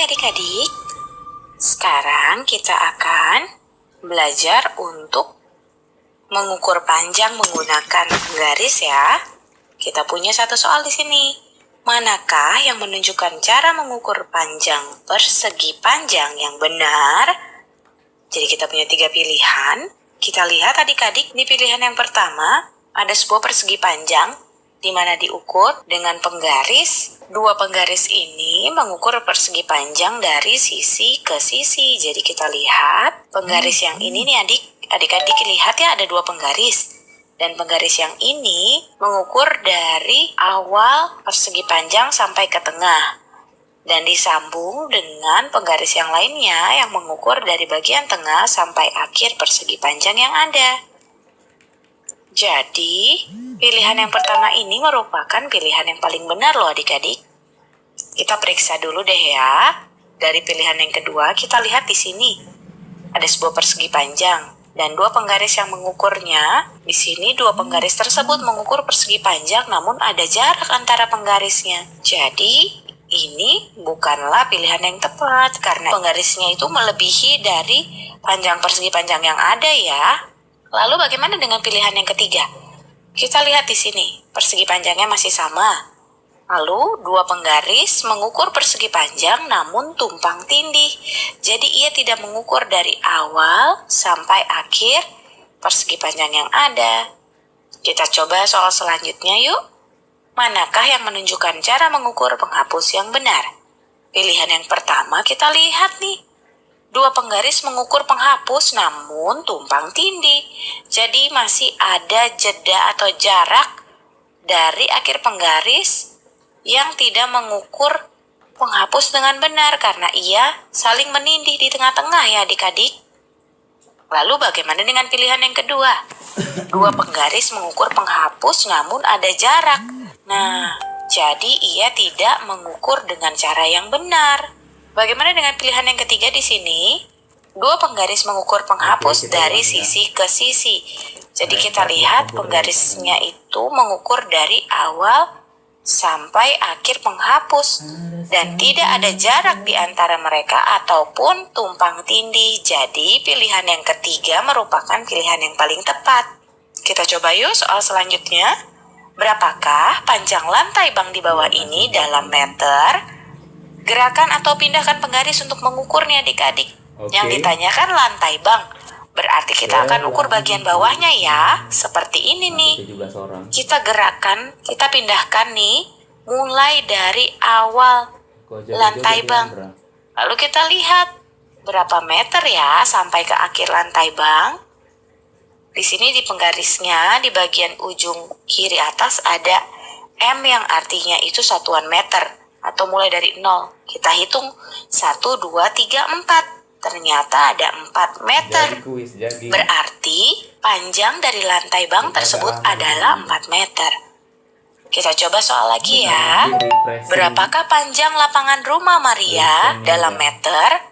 adik-adik. Sekarang kita akan belajar untuk mengukur panjang menggunakan penggaris ya. Kita punya satu soal di sini. Manakah yang menunjukkan cara mengukur panjang persegi panjang yang benar? Jadi kita punya 3 pilihan. Kita lihat adik-adik di pilihan yang pertama, ada sebuah persegi panjang di mana diukur dengan penggaris. Dua penggaris ini mengukur persegi panjang dari sisi ke sisi. Jadi kita lihat penggaris yang ini nih adik-adik lihat ya, ada 2 penggaris. Dan penggaris yang ini mengukur dari awal persegi panjang sampai ke tengah. Dan disambung dengan penggaris yang lainnya yang mengukur dari bagian tengah sampai akhir persegi panjang yang ada. Jadi, pilihan yang pertama ini merupakan pilihan yang paling benar loh adik-adik. Kita periksa dulu deh ya. Dari pilihan yang kedua, kita lihat di sini. Ada sebuah persegi panjang dan 2 penggaris yang mengukurnya. Di sini 2 penggaris tersebut mengukur persegi panjang namun ada jarak antara penggarisnya. Jadi, ini bukanlah pilihan yang tepat karena penggarisnya itu melebihi dari panjang persegi panjang yang ada ya. Lalu bagaimana dengan pilihan yang ketiga? Kita lihat di sini, persegi panjangnya masih sama. Lalu 2 penggaris mengukur persegi panjang namun tumpang tindih. Jadi ia tidak mengukur dari awal sampai akhir persegi panjang yang ada. Kita coba soal selanjutnya yuk. Manakah yang menunjukkan cara mengukur penghapus yang benar? Pilihan yang pertama kita lihat nih. 2 penggaris mengukur penghapus namun tumpang tindih. Jadi masih ada jeda atau jarak dari akhir penggaris yang tidak mengukur penghapus dengan benar karena ia saling menindih di tengah-tengah ya adik-adik. Lalu bagaimana dengan pilihan yang kedua? 2 penggaris mengukur penghapus namun ada jarak. Nah, jadi ia tidak mengukur dengan cara yang benar. Bagaimana dengan pilihan yang ketiga di sini? 2 penggaris mengukur penghapus dari sisi ke sisi. Jadi kita lihat penggarisnya itu mengukur dari awal sampai akhir penghapus. Dan tidak ada jarak di antara mereka ataupun tumpang tindih. Jadi pilihan yang ketiga merupakan pilihan yang paling tepat. Kita coba yuk soal selanjutnya. Berapakah panjang lantai bank di bawah ini dalam meter? Gerakan atau pindahkan penggaris untuk mengukurnya adik-adik. Yang ditanyakan lantai bank. Berarti kita akan ukur bagian bawahnya ya. Seperti ini nih. Kita gerakan, kita pindahkan nih. Mulai dari awal lantai bank. Lalu kita lihat berapa meter ya sampai ke akhir lantai bank. Di sini di penggarisnya di bagian ujung kiri atas ada M yang artinya itu satuan meter atau mulai dari 0. Kita hitung 1, 2, 3, 4. Ternyata ada 4 meter. Berarti panjang dari lantai bank tersebut adalah 4 meter. Kita coba soal lagi ya. Berapakah panjang lapangan rumah Maria dalam meter?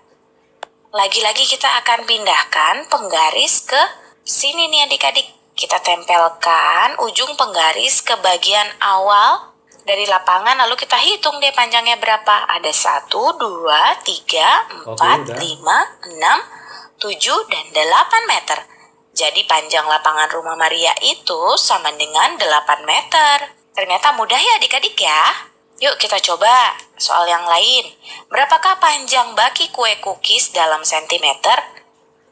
Lagi-lagi kita akan pindahkan penggaris ke sini nih adik-adik. Kita tempelkan ujung penggaris ke bagian awal dari lapangan, lalu kita hitung deh panjangnya berapa. Ada 1, 2, 3, 4, 5, 6, 7, dan 8 meter. Jadi panjang lapangan rumah Maria itu sama dengan 8 meter. Ternyata mudah ya adik-adik ya. Yuk kita coba soal yang lain. Berapakah panjang baki kue cookies dalam sentimeter?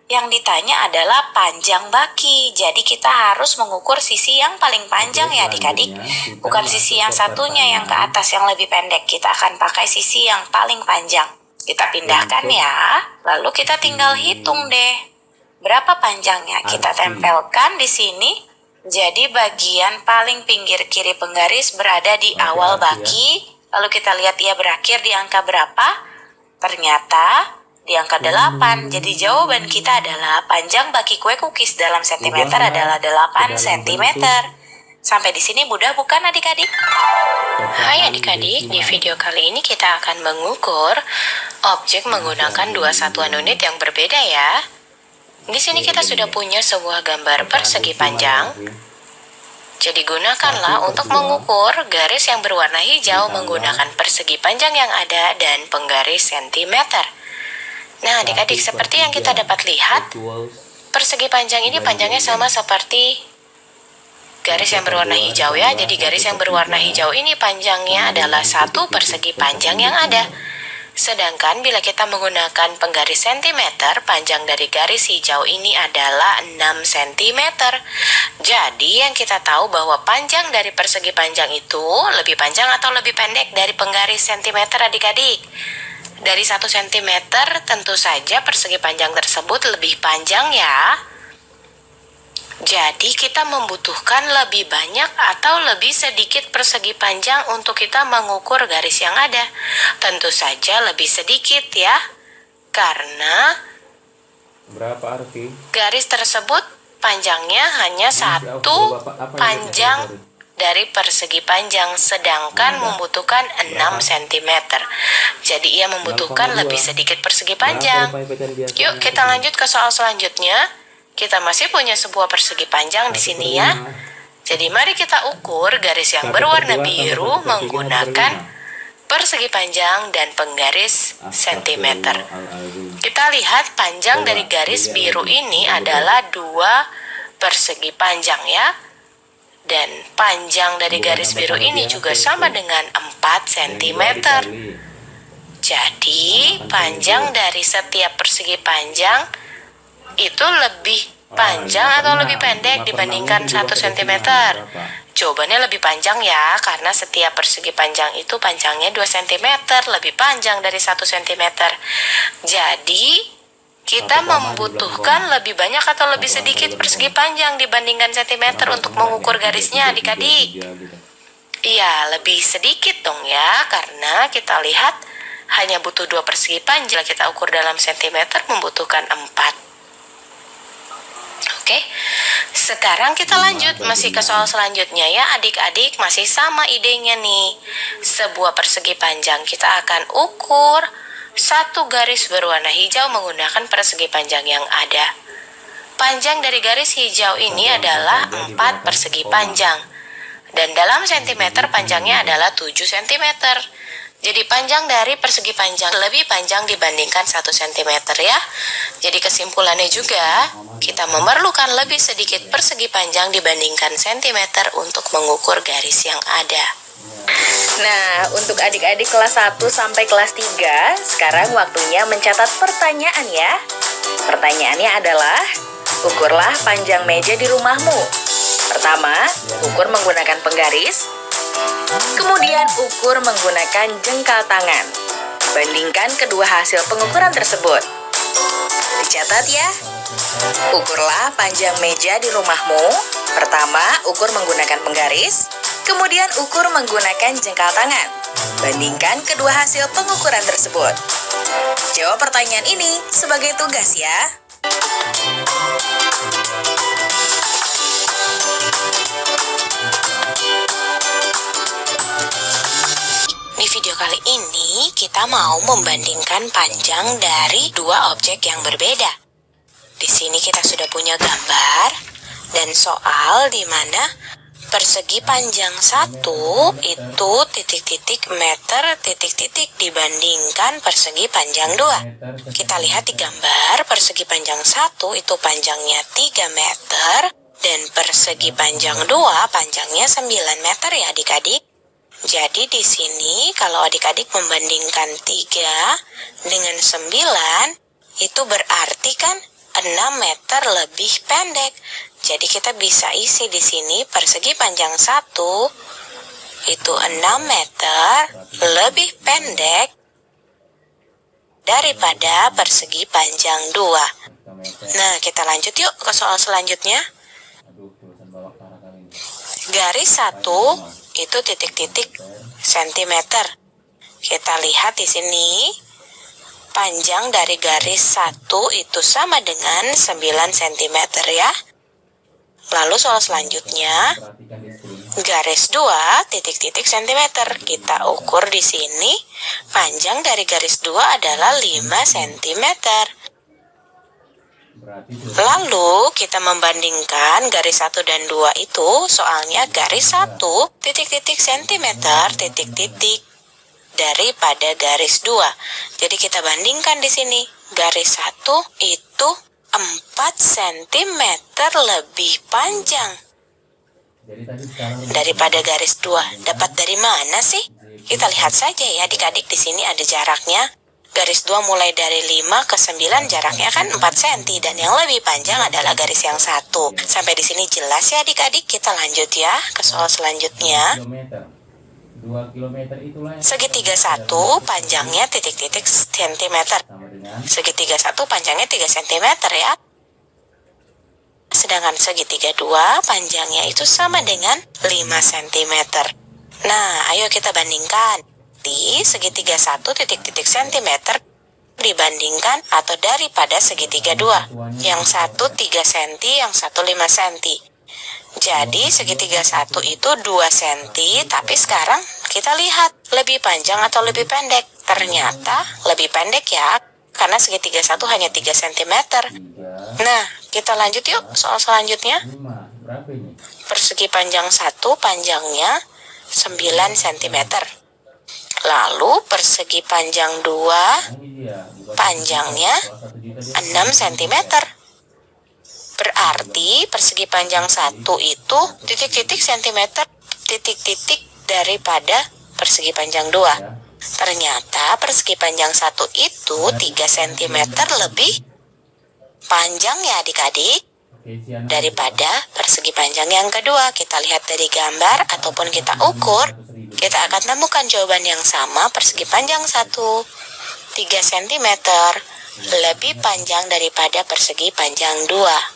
Yang ditanya adalah panjang baki. Jadi kita harus mengukur sisi yang paling panjang ya adik-adik. Bukan sisi yang satunya yang ke atas yang lebih pendek. Kita akan pakai sisi yang paling panjang. Kita pindahkan ya. Lalu kita tinggal hitung deh. Berapa panjangnya? Kita tempelkan di sini. Jadi bagian paling pinggir kiri penggaris berada di awal baki. Lalu kita lihat ia berakhir di angka berapa? Ternyata di angka 8. Jadi jawaban kita adalah panjang baki kue cookies dalam sentimeter adalah 8 cm. Sampai di sini mudah bukan adik-adik? Hai adik-adik, di video kali ini kita akan mengukur objek menggunakan 2 satuan unit yang berbeda ya. Di sini kita sudah punya sebuah gambar persegi panjang. Jadi gunakanlah untuk mengukur garis yang berwarna hijau menggunakan persegi panjang yang ada dan penggaris sentimeter. Nah, adik-adik, seperti yang kita dapat lihat, persegi panjang ini panjangnya sama seperti garis yang berwarna hijau ya. Jadi garis yang berwarna hijau ini panjangnya adalah 1 persegi panjang yang ada. Sedangkan bila kita menggunakan penggaris sentimeter, panjang dari garis hijau ini adalah 6 cm. Jadi yang kita tahu bahwa panjang dari persegi panjang itu lebih panjang atau lebih pendek dari penggaris sentimeter, adik-adik? Dari 1 cm tentu saja persegi panjang tersebut lebih panjang ya. Jadi kita membutuhkan lebih banyak atau lebih sedikit persegi panjang untuk kita mengukur garis yang ada. Tentu saja lebih sedikit ya. Karena berapa Arfi? Garis tersebut panjangnya hanya 1 panjang dari persegi panjang, sedangkan membutuhkan 6 cm. Jadi ia membutuhkan lebih sedikit persegi panjang. Yuk kita lanjut ke soal selanjutnya. Kita masih punya sebuah persegi panjang di sini ya. Jadi mari kita ukur garis yang berwarna biru menggunakan persegi panjang dan penggaris sentimeter. Kita lihat panjang dari garis biru ini adalah 2 persegi panjang ya. Dan panjang dari garis biru ini juga sama dengan 4 cm. Jadi panjang dari setiap persegi panjang itu lebih panjang atau lebih pendek dibandingkan 1 cm? Jawabannya lebih panjang ya, karena setiap persegi panjang itu panjangnya 2 cm, lebih panjang dari 1 cm. Jadi, kita membutuhkan lebih banyak atau lebih sedikit persegi panjang dibandingkan cm untuk mengukur garisnya, adik-adik? Iya, lebih sedikit dong ya, karena kita lihat hanya butuh 2 persegi panjang. Kita ukur dalam cm membutuhkan 4. Oke, sekarang kita lanjut masih ke soal selanjutnya ya adik-adik. Masih sama idenya nih. Sebuah persegi panjang kita akan ukur 1 garis berwarna hijau menggunakan persegi panjang yang ada. Panjang dari garis hijau ini adalah 4 persegi panjang. Dan dalam sentimeter panjangnya adalah 7 cm. Jadi panjang dari persegi panjang lebih panjang dibandingkan 1 cm ya. Jadi kesimpulannya juga, kita memerlukan lebih sedikit persegi panjang dibandingkan sentimeter untuk mengukur garis yang ada. Nah, untuk adik-adik kelas 1 sampai kelas 3, sekarang waktunya mencatat pertanyaan ya. Pertanyaannya adalah, ukurlah panjang meja di rumahmu. Pertama, ukur menggunakan penggaris. Kemudian ukur menggunakan jengkal tangan. Bandingkan kedua hasil pengukuran tersebut. Dicatat ya. Ukurlah panjang meja di rumahmu. Pertama, ukur menggunakan penggaris. Kemudian ukur menggunakan jengkal tangan. Bandingkan kedua hasil pengukuran tersebut. Jawab pertanyaan ini sebagai tugas ya. Di video kali ini kita mau membandingkan panjang dari 2 objek yang berbeda. Di sini kita sudah punya gambar dan soal di mana persegi panjang 1 itu titik-titik meter titik-titik dibandingkan persegi panjang 2. Kita lihat di gambar persegi panjang 1 itu panjangnya 3 meter dan persegi panjang 2 panjangnya 9 meter ya adik-adik. Jadi di sini kalau adik-adik membandingkan 3 dengan 9, itu berarti kan 6 meter lebih pendek. Jadi kita bisa isi di sini persegi panjang 1 itu 6 meter lebih pendek daripada persegi panjang 2. Nah, kita lanjut yuk ke soal selanjutnya. Garis 1 itu titik-titik sentimeter. Kita lihat di sini panjang dari garis 1 itu sama dengan 9 cm ya. Lalu soal selanjutnya garis 2 titik-titik sentimeter. Kita ukur di sini panjang dari garis 2 adalah 5 cm. Lalu kita membandingkan garis 1 dan 2 itu, soalnya garis 1 titik-titik sentimeter titik-titik daripada garis 2. Jadi kita bandingkan di sini. Garis 1 itu 4 cm lebih panjang daripada garis 2. Dapat dari mana sih? Kita lihat saja ya adik-adik, di sini ada jaraknya. Garis 2 mulai dari 5 ke 9 jaraknya kan 4 cm, dan yang lebih panjang adalah garis yang 1. Sampai di sini jelas ya adik-adik. Kita lanjut ya ke soal selanjutnya. 2 kilometer itulah yang Segitiga 1 panjangnya titik-titik sentimeter. sama dengan Segitiga 1 panjangnya 3 cm ya. Sedangkan segitiga 2 panjangnya itu sama dengan 5 cm. Nah, ayo kita bandingkan. Di segitiga 1 titik-titik sentimeter dibandingkan atau daripada segitiga 2. Yang 1 3 cm, yang 1 5 cm. Jadi segitiga 1 itu 2 cm, tapi sekarang kita lihat lebih panjang atau lebih pendek. Ternyata lebih pendek ya, karena segitiga 1 hanya 3 cm. 3, Nah, kita lanjut yuk soal selanjutnya. 5. Berapa ini? Persegi panjang 1 panjangnya 9 cm. Lalu persegi panjang 2 Nah, ini dia. panjangnya 6 cm. Berarti persegi panjang 1 itu titik-titik sentimeter titik-titik daripada persegi panjang 2. Ternyata persegi panjang 1 itu 3 cm lebih panjang ya adik-adik daripada persegi panjang yang kedua. Kita lihat dari gambar ataupun kita ukur, kita akan temukan jawaban yang sama. Persegi panjang 1 3 cm lebih panjang daripada persegi panjang 2.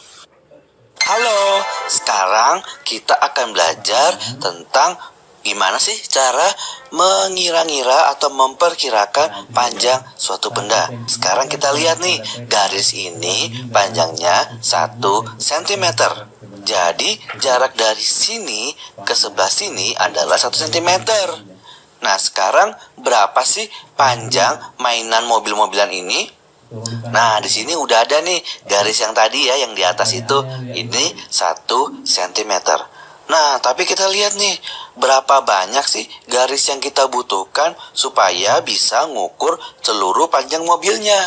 Halo, sekarang kita akan belajar tentang gimana sih cara mengira-ngira atau memperkirakan panjang suatu benda. Sekarang kita lihat nih, garis ini panjangnya 1 cm. Jadi jarak dari sini ke sebelah sini adalah 1 cm. Nah, sekarang berapa sih panjang mainan mobil-mobilan ini? Nah, di sini udah ada nih garis yang tadi ya, yang di atas itu. Ini 1 cm. Nah, tapi kita lihat nih, berapa banyak sih garis yang kita butuhkan supaya bisa ngukur seluruh panjang mobilnya.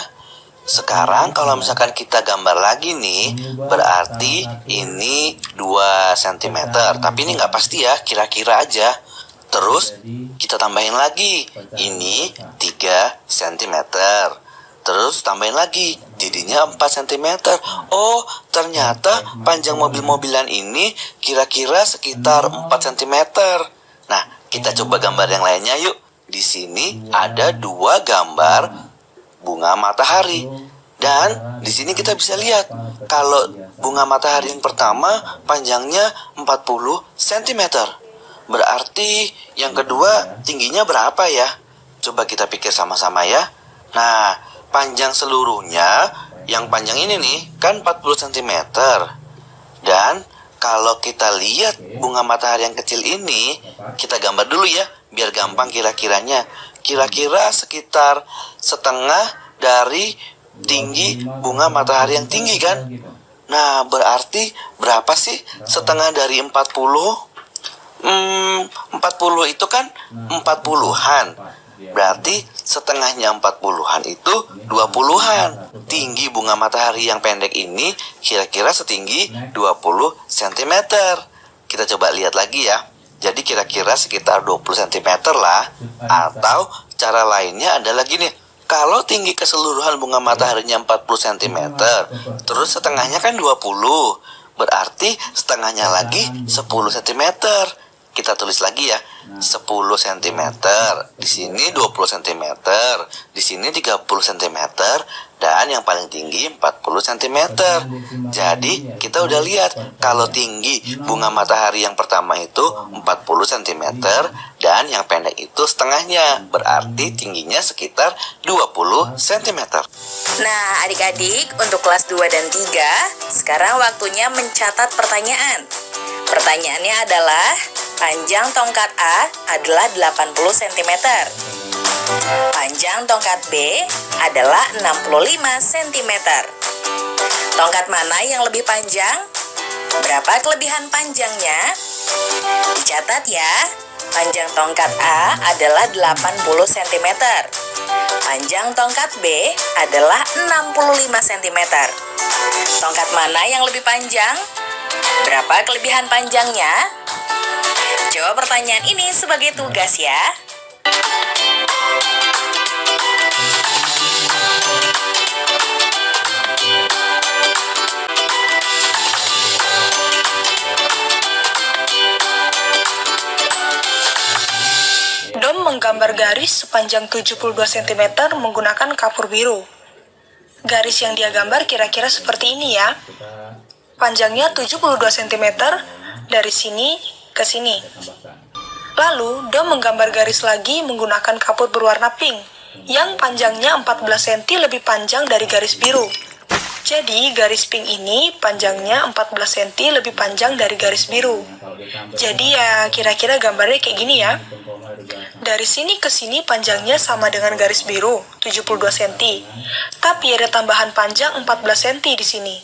Sekarang kalau misalkan kita gambar lagi nih, berarti ini 2 cm. Tapi ini nggak pasti ya, kira-kira aja. Terus kita tambahin lagi, ini 3 cm. Terus tambahin lagi, jadinya 4 cm. Oh, ternyata panjang mobil-mobilan ini kira-kira sekitar 4 cm. Nah, kita coba gambar yang lainnya yuk. Di sini ada 2 gambar bunga matahari. Dan di sini kita bisa lihat, kalau bunga matahari yang pertama panjangnya 40 cm. Berarti yang kedua tingginya berapa ya? Coba kita pikir sama-sama ya. Nah, panjang seluruhnya, yang panjang ini nih, kan 40 cm. Dan kalau kita lihat bunga matahari yang kecil ini, kita gambar dulu ya, biar gampang kira-kiranya. Kira-kira sekitar setengah dari tinggi bunga matahari yang tinggi kan? Nah, berarti berapa sih setengah dari 40? 40 itu kan 40-an. Berarti setengahnya 40-an itu 20-an. Tinggi bunga matahari yang pendek ini kira-kira setinggi 20 cm. Kita coba lihat lagi ya. Jadi kira-kira sekitar 20 cm lah. Atau cara lainnya adalah gini. Kalau tinggi keseluruhan bunga mataharinya 40 cm, terus setengahnya kan 20. Berarti setengahnya lagi 10 cm. Kita tulis lagi ya, 10 cm, di sini 20 cm, di sini 30 cm, dan yang paling tinggi 40 cm. Jadi kita udah lihat kalau tinggi bunga matahari yang pertama itu 40 cm, dan yang pendek itu setengahnya, berarti tingginya sekitar 20 cm. Nah, adik-adik, untuk kelas 2 dan 3, sekarang waktunya mencatat pertanyaan. Pertanyaannya adalah, panjang tongkat A adalah 80 cm. Panjang tongkat B adalah 65 cm. Tongkat mana yang lebih panjang? Berapa kelebihan panjangnya? Dicatat ya. Panjang tongkat A adalah 80 cm. Panjang tongkat B adalah 65 cm. Tongkat mana yang lebih panjang? Berapa kelebihan panjangnya? Jawab pertanyaan ini sebagai tugas ya. Dom menggambar garis sepanjang 72 cm menggunakan kapur biru. Garis yang dia gambar kira-kira seperti ini ya. Panjangnya 72 cm dari sini ke sini. Lalu, Dom menggambar garis lagi menggunakan kapur berwarna pink yang panjangnya 14 cm lebih panjang dari garis biru. Jadi, garis pink ini panjangnya 14 cm lebih panjang dari garis biru. Jadi ya, kira-kira gambarnya kayak gini ya. Dari sini ke sini panjangnya sama dengan garis biru, 72 cm. Tapi ada tambahan panjang 14 cm di sini.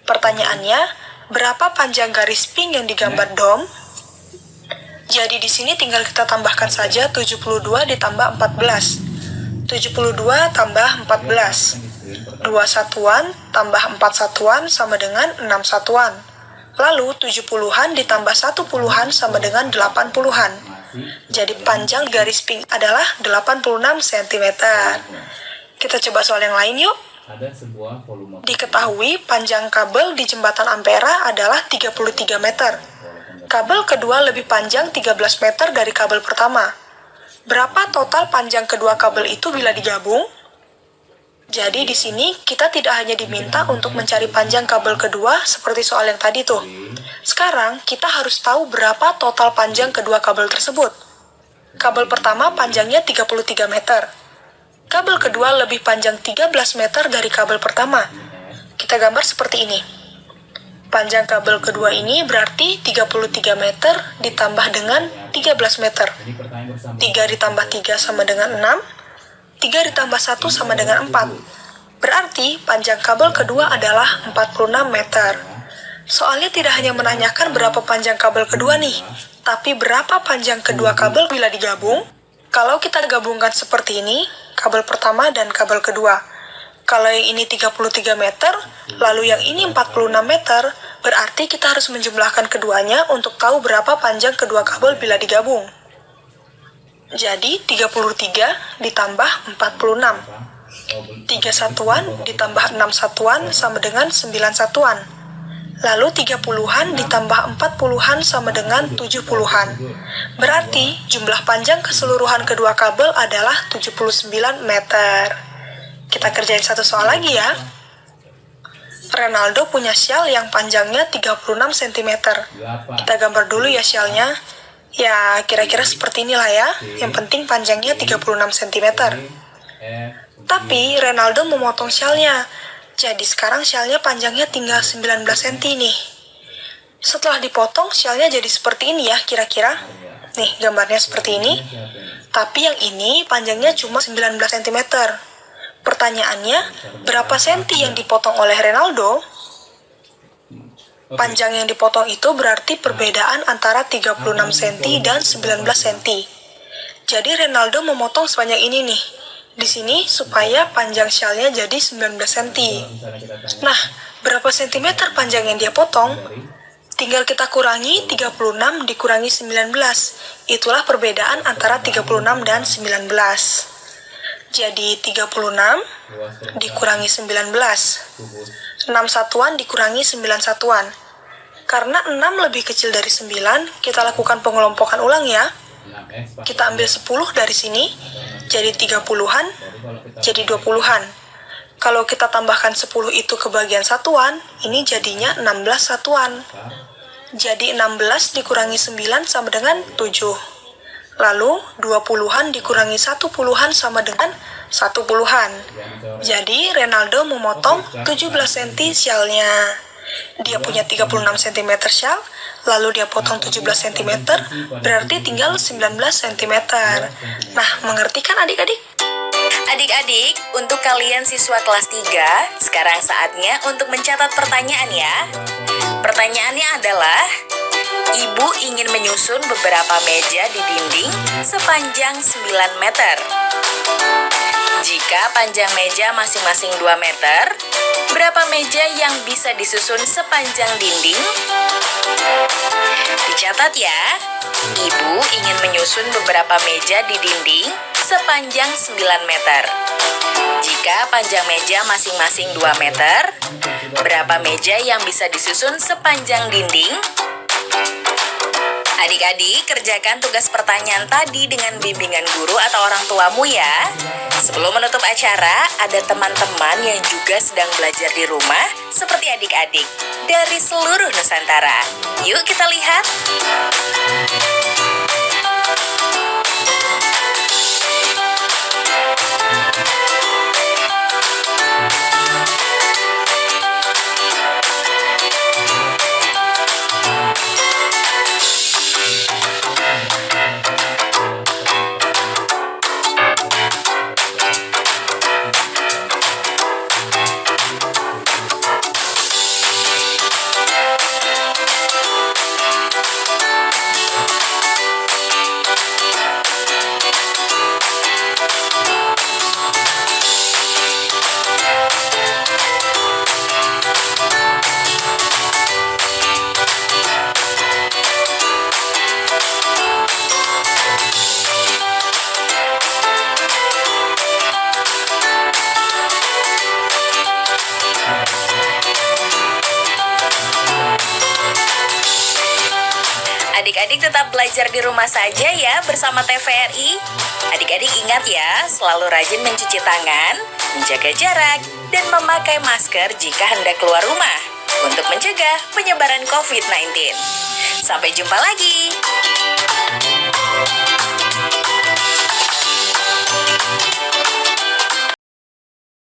Pertanyaannya, berapa panjang garis pink yang digambar Dom? Jadi di sini tinggal kita tambahkan saja 72 ditambah 14. 72 tambah 14. 2 satuan tambah 4 satuan sama dengan 6 satuan. Lalu 70-an ditambah 1 puluhan sama dengan 8 puluhan. Jadi panjang garis pink adalah 86 cm. Kita coba soal yang lain yuk. Diketahui panjang kabel di jembatan Ampera adalah 33 meter. Kabel kedua lebih panjang 13 meter dari kabel pertama. Berapa total panjang kedua kabel itu bila digabung? Jadi di sini kita tidak hanya diminta untuk mencari panjang kabel kedua seperti soal yang tadi tuh. Sekarang kita harus tahu berapa total panjang kedua kabel tersebut. Kabel pertama panjangnya 33 meter. Kabel kedua lebih panjang 13 meter dari kabel pertama. Kita gambar seperti ini. Panjang kabel kedua ini berarti 33 meter ditambah dengan 13 meter. 3 ditambah 3 sama dengan 6. 3 ditambah 1 sama dengan 4. Berarti panjang kabel kedua adalah 46 meter. Soalnya tidak hanya menanyakan berapa panjang kabel kedua nih, tapi berapa panjang kedua kabel bila digabung? Kalau kita gabungkan seperti ini, kabel pertama dan kabel kedua. Kalau yang ini 33 meter, lalu yang ini 46 meter, berarti kita harus menjumlahkan keduanya untuk tahu berapa panjang kedua kabel bila digabung. Jadi 33 ditambah 46. 3 satuan ditambah 6 satuan sama dengan 9 satuan. Lalu 30-an ditambah 40-an sama dengan 70-an. Berarti jumlah panjang keseluruhan kedua kabel adalah 79 meter. Kita kerjain satu soal lagi ya. Renaldo punya syal yang panjangnya 36 cm. Kita gambar dulu ya syalnya. Ya, kira-kira seperti inilah ya. Yang penting panjangnya 36 cm. Tapi Renaldo memotong syalnya. Jadi sekarang syalnya panjangnya tinggal 19 cm nih. Setelah dipotong, syalnya jadi seperti ini ya kira-kira. Nih, gambarnya seperti ini. Tapi yang ini panjangnya cuma 19 cm. Pertanyaannya, berapa senti yang dipotong oleh Renaldo? Panjang yang dipotong itu berarti perbedaan antara 36 cm dan 19 cm. Jadi Renaldo memotong sebanyak ini nih. Di sini supaya panjang syalnya jadi 19 cm. Nah, berapa sentimeter panjang yang dia potong? Tinggal kita kurangi 36 dikurangi 19. Itulah perbedaan antara 36 dan 19. Jadi 36 dikurangi 19. 6 satuan dikurangi 9 satuan. Karena 6 lebih kecil dari 9, kita lakukan pengelompokan ulang ya. Kita ambil 10 dari sini, jadi 30-an, jadi 20-an. Kalau kita tambahkan 10 itu ke bagian satuan, ini jadinya 16 satuan. Jadi 16 dikurangi 9 sama dengan 7. Lalu 20-an dikurangi 1 puluhan sama dengan 1 puluhan. Jadi Renaldo memotong 17 cm syalnya. Dia punya 36 cm syal, lalu dia potong 17 cm, berarti tinggal 19 cm. Nah, mengerti kan adik-adik? Adik-adik, untuk kalian siswa kelas 3, sekarang saatnya untuk mencatat pertanyaan ya. Pertanyaannya adalah, Ibu ingin menyusun beberapa meja di dinding sepanjang 9 meter. Jika panjang meja masing-masing 2 meter, berapa meja yang bisa disusun sepanjang dinding? Dicatat ya, Ibu ingin menyusun beberapa meja di dinding sepanjang 9 meter. Jika panjang meja masing-masing 2 meter, berapa meja yang bisa disusun sepanjang dinding? Adik-adik, kerjakan tugas pertanyaan tadi dengan bimbingan guru atau orang tuamu ya. Sebelum menutup acara, ada teman-teman yang juga sedang belajar di rumah seperti adik-adik dari seluruh Nusantara. Yuk kita lihat. Adik-adik tetap belajar di rumah saja ya bersama TVRI. Adik-adik ingat ya, selalu rajin mencuci tangan, menjaga jarak, dan memakai masker jika hendak keluar rumah untuk mencegah penyebaran COVID-19. Sampai jumpa lagi.